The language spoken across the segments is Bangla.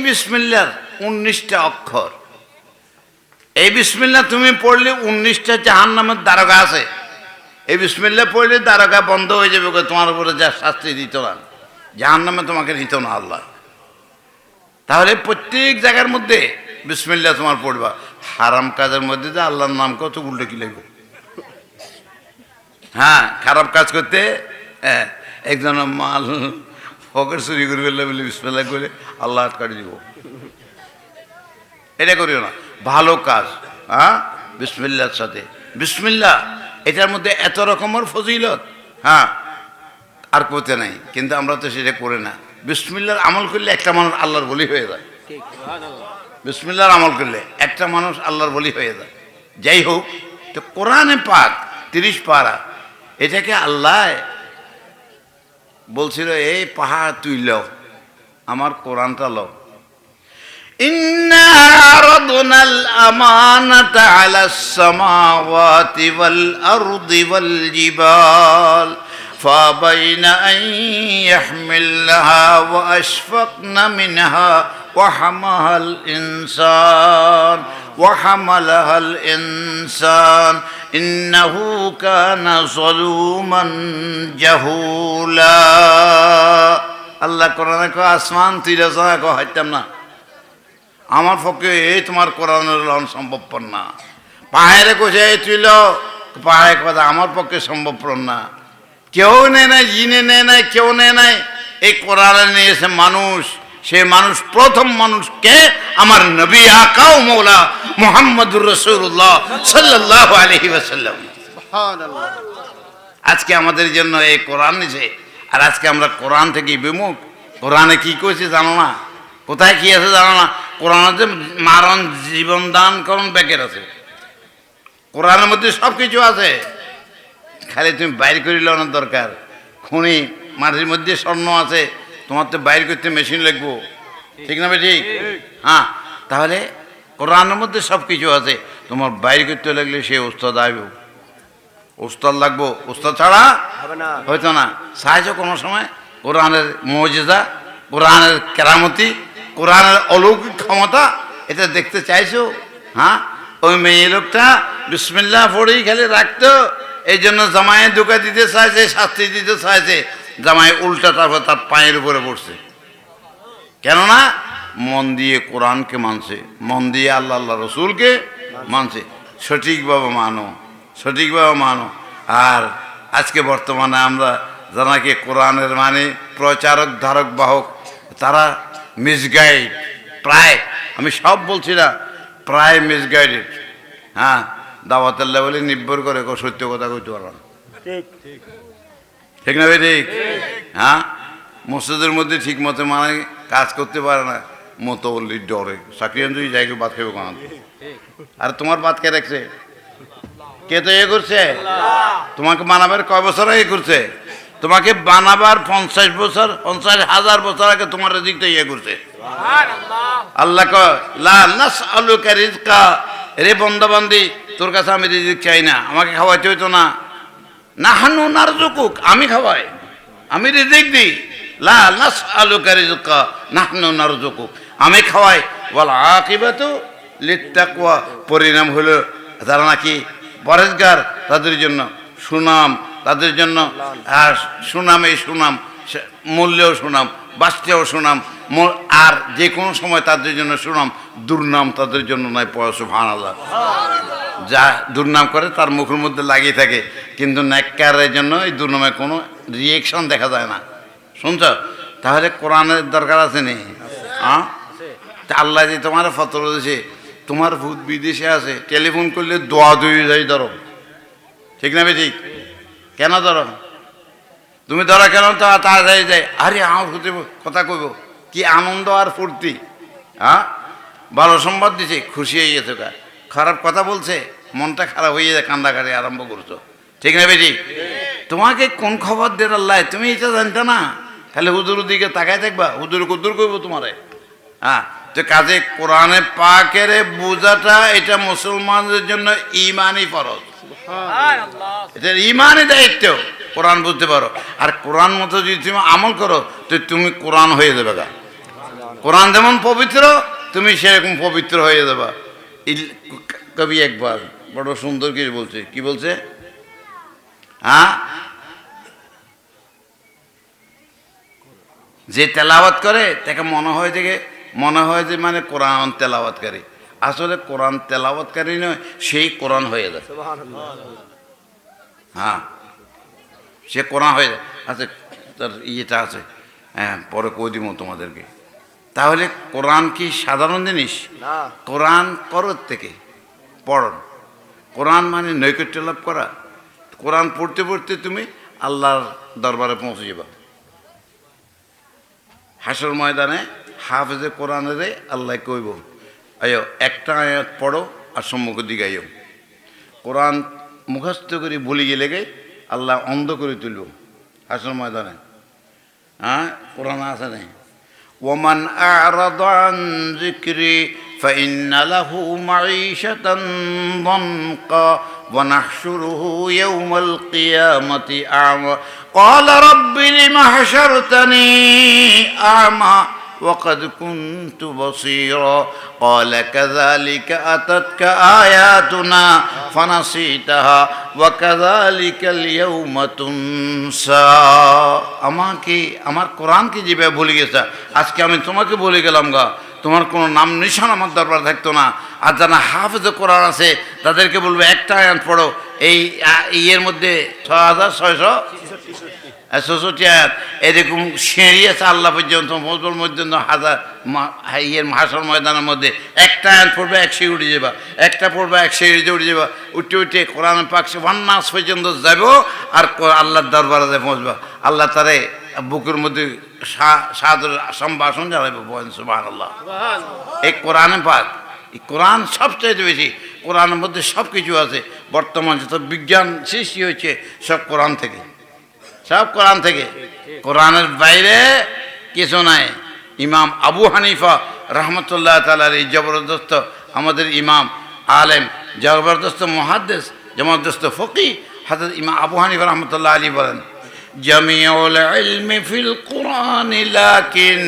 বিসমিল্লার 19টা অক্ষর। এই বিসমিল্লাহ তুমি পড়লে 19টা জাহান্নামের দ্বারকা আছে। এই বিসমিল্লাহ পড়লে দ্বারকা বন্ধ হয়ে যাবে, তোমার উপরে যা শাস্তি দিত না, জাহান্নামে তোমাকে নিত না আল্লাহ। তাহলে প্রত্যেক জায়গার মধ্যে বিসমিল্লাহ তোমার পড়বা। হারাম কাজের মধ্যে যে আল্লাহর নাম কত উল্টে কি লাগবে। হ্যাঁ, খারাপ কাজ করতে একজন মাল পকেট চুরি করে ফেললে বলে বিসমিল্লাহ করে আল্লাহ আটকাটি দিব, এটা করিও না। ভালো কাজ, হ্যাঁ, বিসমিল্লাহর সাথে। বিসমিল্লাহ এটার মধ্যে এত রকমের ফজিলত, হ্যাঁ, আর কোতে নাই, কিন্তু আমরা তো সেটা করে না। বিসমিল্লাহর আমল করলে একটা মানুষ আল্লাহর বলি হয়ে যায়। বিসমিল্লাহর আমল করলে একটা মানুষ আল্লাহর বলি হয়ে যায়। যাই হোক, তো কোরআনে পাক 30 পারা, এটাকে আল্লাহ বলছিল এই পাহাড় তুই লও, আমার কোরআনটা লও। ইন্না আরাদনাল আমানাতা আলাস সামাওয়াতি ওয়াল আরদি ওয়াল জিবাল ফাবাইনা আন ইয়াহমিলহা ওয়া আশফাকনা মিনহা ওয়া হামালাহাল ইনসান ইন্নাহু কানা যালুমান জাহুলা। আল্লাহ কোরআনে কয় আসমান তুই রচনা কো হাইতাম না, আমার পক্ষে এই তোমার কোরআনের লন সম্ভবপর না। পাহাড়ে কোথায় এই তুইল, পাহাড়ে কথা আমার পক্ষে সম্ভবপর না। কেউ নেয় নাই, জিনে নেয় নাই, কেউ নেয় নাই, এই কোরআনে নিয়েছে মানুষ। সে মানুষ, প্রথম মানুষকে আমার নবী আকা ও মৌলা মুহাম্মদুর রাসূলুল্লাহ সাল্লাল্লাহু আলাইহি ওয়াসাল্লাম। আজকে আমাদের জন্য এই কোরআন নিছে, আর আজকে আমরা কোরআন থেকে বিমুখ। কোরআনে কি কইছে জানো না, কোথায় কি আছে জানো না। কোরআনে যে মারণ, জীবন দান করণ ব্যাকের আছে, কোরআনের মধ্যে সব কিছু আছে, খালি তুমি বাইর করিল না দরকার। খনি মাটির মধ্যে স্বর্ণ আছে, তোমার তো বাইর করতে মেশিন লাগবো, ঠিক না ভাই? ঠিক, হ্যাঁ। তাহলে কোরআনের মধ্যে সব কিছু আছে, তোমার বাইর করতে লাগলে সে ওস্তাদ আইব, ওস্তাদ লাগবো, ওস্তাদ ছাড়া হয়তো না। সাহায্য কোনো সময় কোরআনের মুজিজা, কোরআনের কেরামতি, কোরআনের অলৌকিক ক্ষমতা, এটা দেখতে চাইছো? হ্যাঁ, ওই মেয়ে লোকটা বিসমিল্লাহ পড়েই খালি রাখতো, এই জন্য জামাইয়ে ধোকা দিতে চাইছে, শাস্তি দিতে চাইছে। জামাই উল্টা তারপর তার পায়ের উপরে পড়ছে, কেননা মন দিয়ে কোরআনকে মানছে, মন দিয়ে আল্লাহ আল্লাহ রসুলকে মানছে। সঠিকভাবে মানো, সঠিকভাবে মানো। আর আজকে বর্তমানে আমরা যারাকে কোরআনের মানে প্রচারক, ধারক, বাহক, তারা মিসগাইড, প্রায়, আমি সব বলছি না, প্রায় মিসগাইডেড। হ্যাঁ, দাওয়াতের বলে নির্ভর করে সত্য কথা কইতে পারো না, ঠিক না ভাই? ঠিক, হ্যাঁ। মসজিদের মধ্যে ঠিক মতো মানে কাজ করতে পারে না, মতো বললি ডরে চাকরি যদি যাই বাদ খাইব কেন? আর তোমার বাদ কে রাখছে? কে তো ইয়ে করছে? তোমাকে বানাবার কয় বছর আগে করছে? তোমাকে বানাবার 50 বছর, 50,000 বছর আগে তোমার রিজিকটা ইয়ে করছে। আল্লাহ কয় লা নাসআলুকা রিজকা, রে বান্দা বান্দি, তোর কাছে আমি রিজিক চাই না, আমাকে খাওয়াইতে হইতো না। নাহানু নারযুকুক, আমি খাওয়াই, আমি রিজিক দিই। লা নাসআলুকা রিজকা নাহনু নারযুকুক, আমি খাওয়াই। ওয়াল আকিবাতু লিত্তাকওয়া, পরিণাম হলো যারা নাকি পরেজগার, তাদের জন্য সুনাম, তাদের জন্য আর সুনামে সুনাম, মূল্যেও সুনাম, বাঁচতেও সুনাম, আর যে কোনো সময় তাদের জন্য সুনাম। দুর্নাম তাদের জন্য নয়। পড়া সুবহানাল্লাহ। যা দুর্নাম করে তার মুখের মধ্যে লাগিয়ে থাকে, কিন্তু নেককারের জন্য এই দুর্নামে কোনো রিয়েকশন দেখা যায় না। শুনছ? তাহলে কোরআনের দরকার আছে নি? হ্যাঁ, আল্লাহ যে তোমার ফতর দিয়েছে, তোমার ভূত বিদেশে আছে, টেলিফোন করলে দোয়া দুই যাই ধরো, ঠিক না? ঠিক, কেন ধরো? তুমি ধরো কেন? তাড়াতাড়ি যায়, আরে আমার ভূতে কথা কইব, কি আনন্দ আর ফুর্তি। হ্যাঁ, ভালো সংবাদ দিছে, খুশি হয়ে গেছে, খারাপ কথা বলছে, মনটা খারাপ হয়ে যায়, কান্দাকাটি আরম্ভ করছো, ঠিক না বেটি? তোমাকে কোন খবর দেন আল্লাহ, তুমি এটা জানতো না, খালি হুজুর দিকে তাকায় থাকবা, হুজুর কুদুর করবো তোমারে। হ্যাঁ, তো কাজে কোরআনে পাকের বোঝাটা এটা মুসলমানদের জন্য ইমানই ফরজ, এটা ইমানই দায়িত্ব। কোরআন বুঝতে পারো, আর কোরআন মতো যদি তুমি আমল করো তো তুমি কোরআন হয়ে যাবে গা। কোরআন যেমন পবিত্র তুমি সেরকম পবিত্র হয়ে যাবা। কবি একবার বড় সুন্দর করে বলছে, কি বলছে? হ্যাঁ, যে তেলাওয়াত করে তাকে মনে হয় যে মানে কোরআন তেলাওয়াতকারী, আসলে কোরআন তেলাওয়াতকারী নয়, সেই কোরআন হয়ে যায়। হ্যাঁ, সে কোরআন হয়ে যায়। আচ্ছা, তার ইয়েটা আছে, হ্যাঁ, পরে কই দিব তোমাদেরকে। তাহলে কোরআন কি সাধারণ জিনিস? কোরআন করত থেকে পড়ন। কোরআন মানে নৈকট্য লাভ করা। কোরআন পড়তে পড়তে তুমি আল্লাহর দরবারে পৌঁছে যাবা। হাসর ময়দানে হাফেজে কোরআনের আল্লাহ কইব, আয়ো একটা আয়াত পড়ো আর সম্মুখের দিকে আইও। কোরআন মুখস্থ করে ভুলে গেলে আল্লাহ অন্ধ করে তুলব হাসর ময়দানে। হ্যাঁ, কোরআন আছে নেই। ওমান আ'রাদা আন যিকরি ফাইন্না লাহু মাঈশাতান দানকা ওয়া নাহশুরুহু ইয়াওমাল কিয়ামাতি আ'মা ক্বালা রাব্বি লিমা হাশারতানি আ'মা وقد كنت بصيرا قال كذلك أتتك آياتنا فنسيتها وكذلك اليوم تنسى। আমাকে আমার কোরআনকে যেভাবে ভুলে গেছে, আজকে আমি তোমাকে বলে গেলাম গা, তোমার কোনো নাম নিশান আমার দরবার থাকতো না। আর যারা হাফেজ কোরআন আছে তাদেরকে বলবো একটা আয়াত পড়ো। এই ইয়ের মধ্যে 6666 আয়াত এরকম সিঁড়ি আছে আল্লাহ পর্যন্ত মজবুর মধ্যে ইয়ের হাসর ময়দানের মধ্যে একটা আয়াত পড়বে 100 উঠে যাবা, একটা পড়বে 100 উঠে যাবা, উঠে কোরআন পাক ওয়ান্নাস পর্যন্ত যাব আর আল্লাহর দরবারে পৌঁছবা। আল্লাহ তারে বুকের মধ্যে সাদর সম্ভাষণ জানাবে, সুবহানাল্লাহ। এই কোরআনে পাক, এই কোরআন সবচেয়ে বেশি, কোরআনের মধ্যে সব কিছু আছে। বর্তমান যত বিজ্ঞান সৃষ্টি হয়েছে সব কোরআন থেকে, সব কোরআন থেকে, কোরআনের বাইরে কিছু নাই। ইমাম আবু হানিফা রহমতুল্লাহ তাআলার এই জবরদস্ত আমাদের ইমাম আলেম, জবরদস্ত মুহাদ্দিস, জবরদস্ত ফকিহ হযরত ইমাম আবু হানিফা রহমতুল্লাহ আলাইহি বলেন, জামিউল ইলমি ফিল কুরআন লাকিন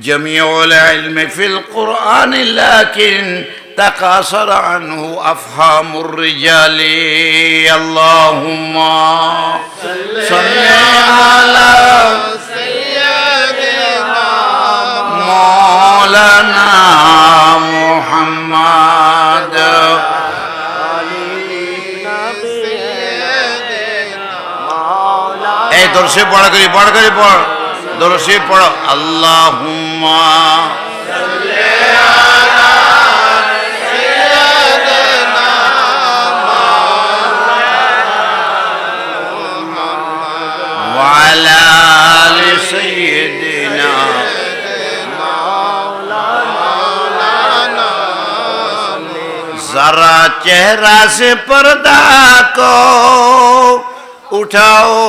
জামিউল ইলমি ফিল কুরআন লাকিন তাকাসার আনহু আফহামুর রিজালি। আল্লাহুম্মা সাল্লি আলা সাইয়্যিদিনা মাওলানা মুহাম্মদ। এই দরসে পড়া করি পড়, দরসে পড়ো। আল্লাহুম্মা وعلى آل سيدنا जरा चेहरा से पर्दा को उठाओ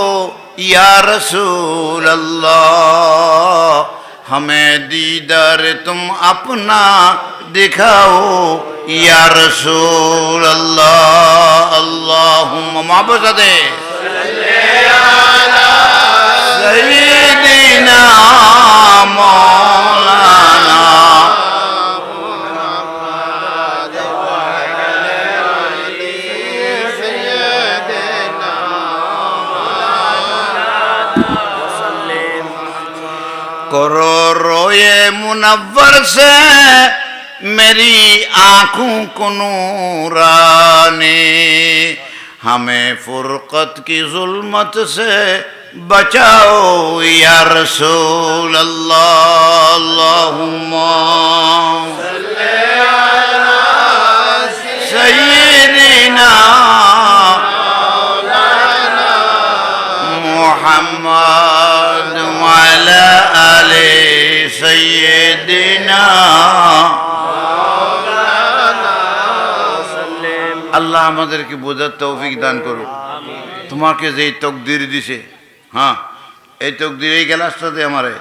या रसूल अल्लाह, हमें दीदार तुम अपना दिखाओ या रसूल अल्लाह। अल्लाहुम्मा माबूदे सय्यिदिना मौलाना करो रोए मुनव्वर से मेरी आँखों को नूरानी, हमें फुरकत की जुल्मत से बचाओ या रसूल अल्लाह। अल्लाहुम्मा सल्ली अला सय्यिदिना मौलाना मुहम्मद व अला आले सय्यिदिना। আল্লাহ আমাদেরকে বোঝার তৌফিক দান করুক। তোমাকে যেই তকদির দিছে, হ্যাঁ, এই তকদির এই গ্লাসটাতে আমারে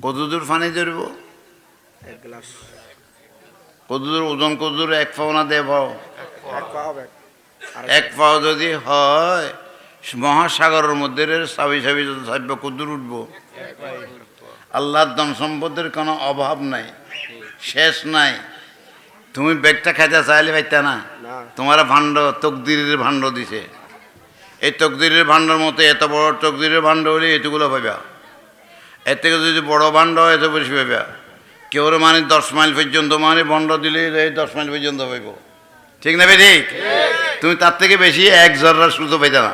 কতদূর পানি ধরব, কতদূর ওজন, কতদূর এক পাও না 1.5 পাও, 1 পাও যদি হয় মহাসাগরের মধ্যে সাবি সাবি সাব্য কুদুর উঠবো। আল্লাহর ধন সম্পদের কোনো অভাব নাই, শেষ নাই। তুমি ব্যাগটা খাইতে চাইলে পাইতা না, তোমার ভাণ্ড তকদিরের ভাণ্ড দিছে। এই তকদিরের ভাণ্ডের মতো এত বড় তকদিরের ভাণ্ড হলে এতগুলো পাইবা, এর থেকে যদি বড় ভাণ্ড হয় এত বেশি পাইবা। কেউ মানে 10 মাইল পর্যন্ত মানে ভাণ্ড দিলে 10 মাইল পর্যন্ত পাইব, ঠিক না ভাই? ঠিক। তুমি তার থেকে বেশি এক জর্রা সুতো পাইতা না।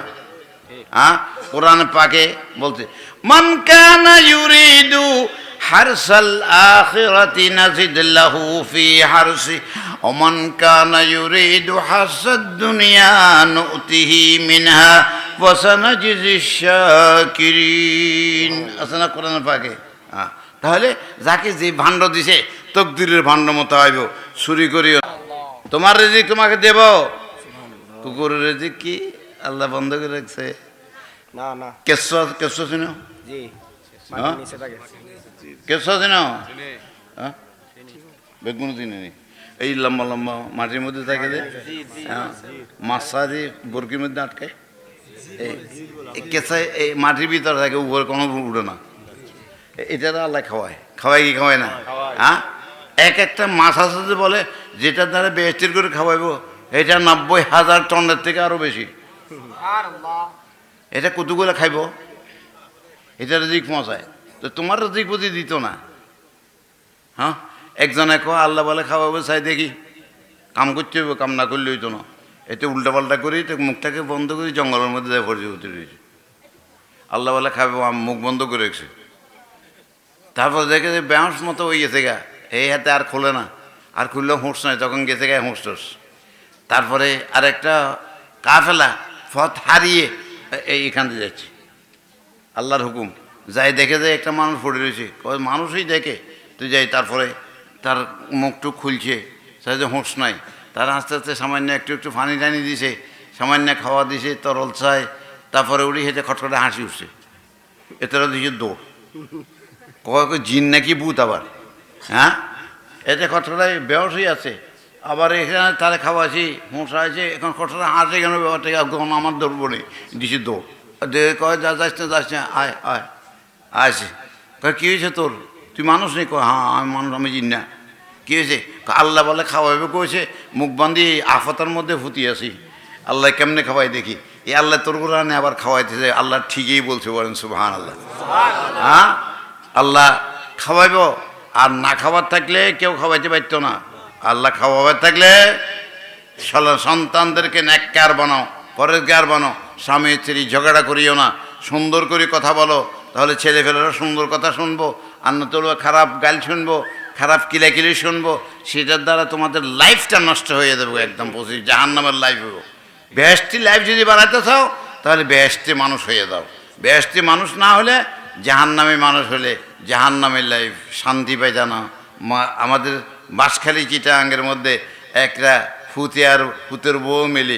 হ্যাঁ, কোরআন পাকে বলছে মান কানা ইউরিদু হারসাল আখিরাতি নাজিদ লাহু ফি হারসি ওয়া মান কানা ইউরিদু হাসাদ দুনিয়া নুতিহি মিনহা ওয়া সানাজিজিশ শাকিরিন। আছে না কোরআন পাকে? হ্যাঁ, তাহলে যাকে যে ভাণ্ড দিছে তকদিরের ভাণ্ড মতো আইব, চুরি করিও। তোমার রিজিক তোমাকে দেব। কুকুরের রিজিক কি আল্লাহ বন্ধ করে রাখছে? না না, কেঁচো কেঁচো চিনো? জি হ্যাঁ, কেঁচো চিনো? হ্যাঁ, বেগুন চিনি নি? এই লম্বা লম্বা মাটির মধ্যে থাকে যে, মাছা দিয়ে বরকির মধ্যে আটকায়, এই কেঁচা এই মাটির ভিতরে থাকে, উপরে কোনো উঠে না। এটা আল্লাহ খাওয়ায়, খাওয়ায় কি খাওয়ায় না? হ্যাঁ, এক একটা মাছ আছে যে বলে যেটার দ্বারা বেহেস্তির করে খাওয়াইবো, এটা 90,000 টনের থেকে আরো বেশি। এটা কতগুলো খাইব? এটা রিজিক পৌঁছায়, তো তোমার রিজিক বুঝি দিত না? হ্যাঁ, একজনে কো আল্লাহ বলে খাওয়াবো, চাই দেখি কাম করতে হইব, কাম না করলে হইতো না। এতে উল্টাপাল্টা করি তো মুখটাকে বন্ধ করি জঙ্গলের মধ্যে যায় পড়ে উঠে রয়েছে। আল্লাহ বলে খাবে, মুখ বন্ধ করে রেখেছে। তারপর দেখে যে ব্যাংস মতো হয়ে গেছে গা, এই হাতে আর খোলে না, আর খুললেও হুঁস নাই, তখন গেছে গা হুঁস টুস। তারপরে আরেকটা কাফেলা পথ হারিয়ে এইখান দিয়ে যাচ্ছে, আল্লাহর হুকুম, যাই দেখে যায় একটা মানুষ পড়ে রয়েছে, মানুষই দেখে তুই যাই। তারপরে তার মুখটুক খুলছে, তাই যে হুঁশ নাই। তার আস্তে আস্তে সামান্য একটু একটু পানি টানি দিছে, সামান্য খাওয়া দিছে, তরল চায়। তারপরে উড়ি হেঁটে খটখটে হাসি উঠছে, এতেরা দিছে দৌড়। কয় জিন নাকি ভূত আবার? হ্যাঁ, এতে খটখটায় বেহসই আছে। আবার এখানে তারা খাওয়াছি, মশা আছে, এখন খটখটা হাসে কেন? ব্যাপারটা এখন আমার ধরবো নেই, দিছে দৌড়। দেখে কয় যা যাস না, যাস না, আয় আয় আসে। কয় কী হয়েছে তোর? তুই মানুষ নেই? কয় হ্যাঁ আমি মানুষ, আমি জিন না। কী হয়েছে? আল্লাহ বলে খাওয়াবে, কয়েছে মুখ বান্ধি আফতার মধ্যে ফুটি আছি, আল্লাহ কেমনে খাওয়াই দেখি। এই আল্লাহ তোর কোরআনে আবার খাওয়াইতেছে, আল্লাহ ঠিকই বলছে, বলেন সুবহানাল্লাহ। হ্যাঁ, আল্লাহ খাওয়াইব, আর না খাবার থাকলে কেউ খাওয়াইতে পারতো না। আল্লাহ খাওয়াবার থাকলে সন্তানদেরকে নেককার বানাও, পরেজগার বানাও, স্বামী স্ত্রী ঝগড়া করিও না, সুন্দর করে কথা বলো, তাহলে ছেলেপেলেরা সুন্দর কথা শুনবো, আর নতুবা খারাপ গাল শুনবো, খারাপ কিলাকিলি শুনবো, সেটার দ্বারা তোমাদের লাইফটা নষ্ট হয়ে যাবে, একদম পঁচিশ জাহান্নামের লাইফ হবো। বেহেশতি লাইফ যদি বাড়াতে চাও তাহলে বেহেশতি মানুষ হয়ে যাও। বেহেশতি মানুষ না হলে জাহান্নামী মানুষ হলে জাহান্নামের লাইফ, শান্তি পাই জানা। আমাদের বাঁশখালী চিটাঙ্গের মধ্যে একটা ফুতের বউ মিলি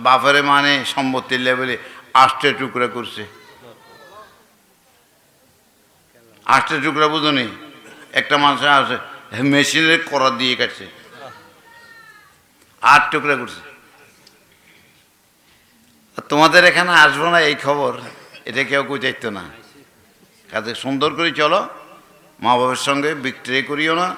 বাপরে মানে সম্পত্তির লেভেলে 8টে টুকরা করছে। 8টে টুকরা বুঝুনি? একটা মানুষের আছে মেশিনের করা দিয়ে কাটছে, 8 টুকরা করছে। তোমাদের এখানে আসবো না এই খবর, এটা কেউ কেউ চাইতো না। কাজে সুন্দর করে চলো, মা বাবার সঙ্গে বিক্রি করিও না।